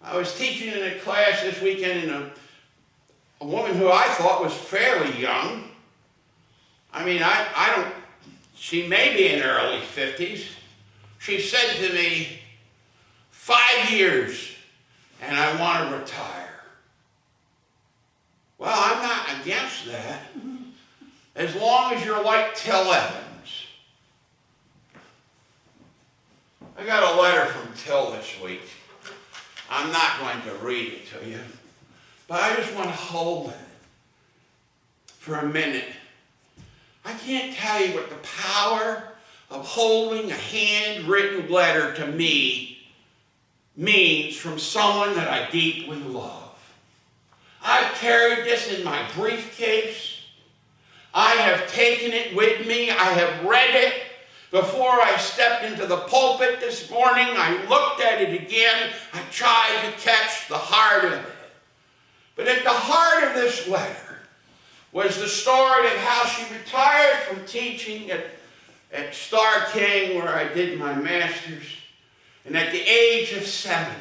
I was teaching in a class this weekend, and a woman who I thought was fairly young. I mean, I don't, she may be in her early 50s. She said to me, 5 years and I want to retire. Well, I'm not against that, as long as you're like Till Evans. I got a letter from Till this week. I'm not going to read it to you, but I just want to hold it for a minute. I can't tell you what the power of holding a handwritten letter to me means from someone that I deeply love. I've carried this in my briefcase. I have taken it with me. I have read it. Before I stepped into the pulpit this morning, I looked at it again. I tried to catch the heart of it. But at the heart of this letter was the story of how she retired from teaching at Star King, where I did my master's, and at the age of 70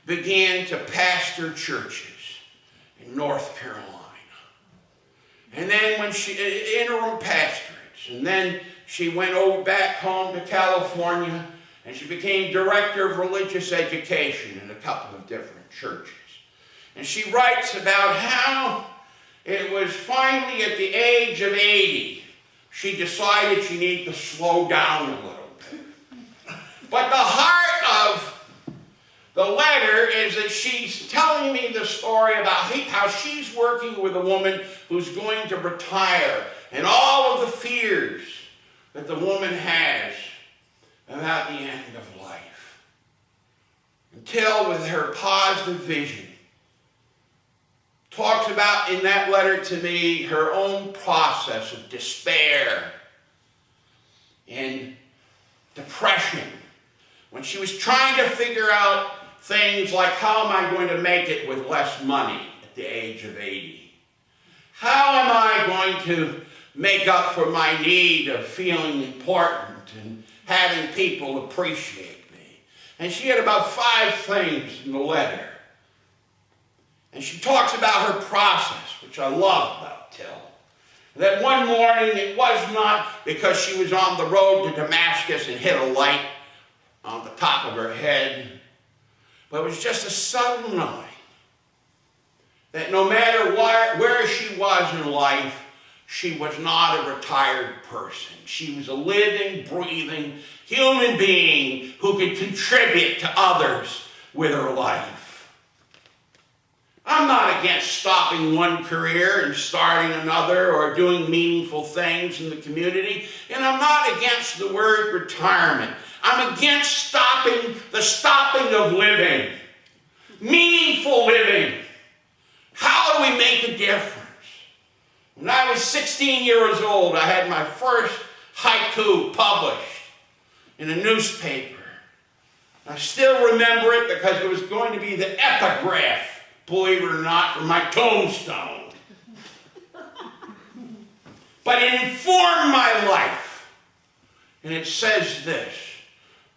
began to pastor churches in North Carolina. And then when she, interim pastorates, and then she went back home to California, and she became director of religious education in a couple of different churches. And she writes about how it was finally at the age of 80, she decided she needed to slow down a little bit. But the heart of the letter is that she's telling me the story about how she's working with a woman who's going to retire, and all of the fears that the woman has about the end of life. Until, with her positive vision, talks about in that letter to me her own process of despair and depression when she was trying to figure out things like, how am I going to make it with less money at the age of 80? How am I going to make up for my need of feeling important and having people appreciate me? And she had about 5 things in the letter. And she talks about her process, which I love about Till. That one morning, it was not because she was on the road to Damascus and hit a light on the top of her head, but it was just a sudden knowing that no matter where she was in life, she was not a retired person. She was a living, breathing human being who could contribute to others with her life. I'm not against stopping one career and starting another or doing meaningful things in the community. And I'm not against the word retirement. I'm against the stopping of living. Meaningful living. How do we make a difference? When I was 16 years old, I had my first haiku published in a newspaper. I still remember it because it was going to be the epigraph, believe it or not, for my tombstone. But it informed my life. And it says this: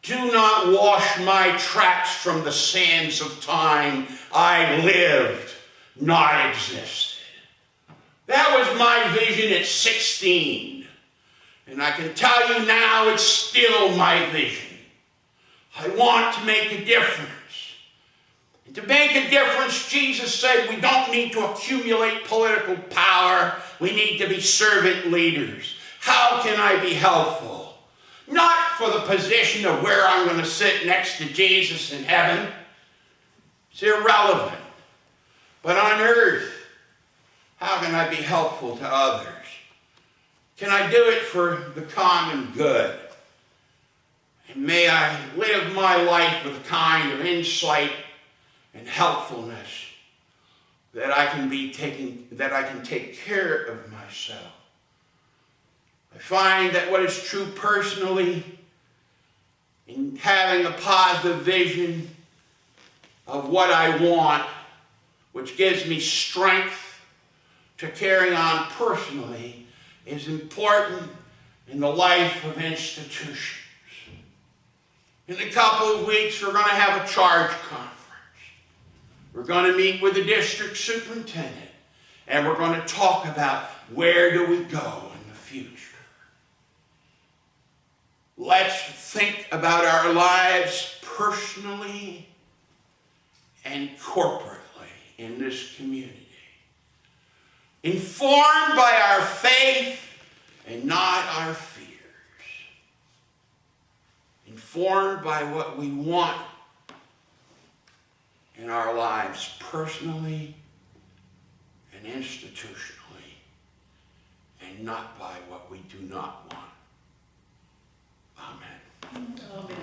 do not wash my tracks from the sands of time. I lived, not existed. That was my vision at 16. And I can tell you now, it's still my vision. I want to make a difference. And to make a difference, Jesus said we don't need to accumulate political power. We need to be servant leaders. How can I be helpful? Not for the position of where I'm going to sit next to Jesus in heaven. It's irrelevant. But on earth, how can I be helpful to others? Can I do it for the common good? And may I live my life with a kind of insight and helpfulness that I can take care of myself. I find that what is true personally in having a positive vision of what I want, which gives me strength to carry on personally, is important in the life of institutions. In a couple of weeks, we're going to have a charge conference. We're going to meet with the district superintendent, and we're going to talk about where do we go in the future. Let's think about our lives personally and corporately in this community, informed by our faith and not our fears, informed by what we want in our lives personally and institutionally, and not by what we do not want. Amen. Amen.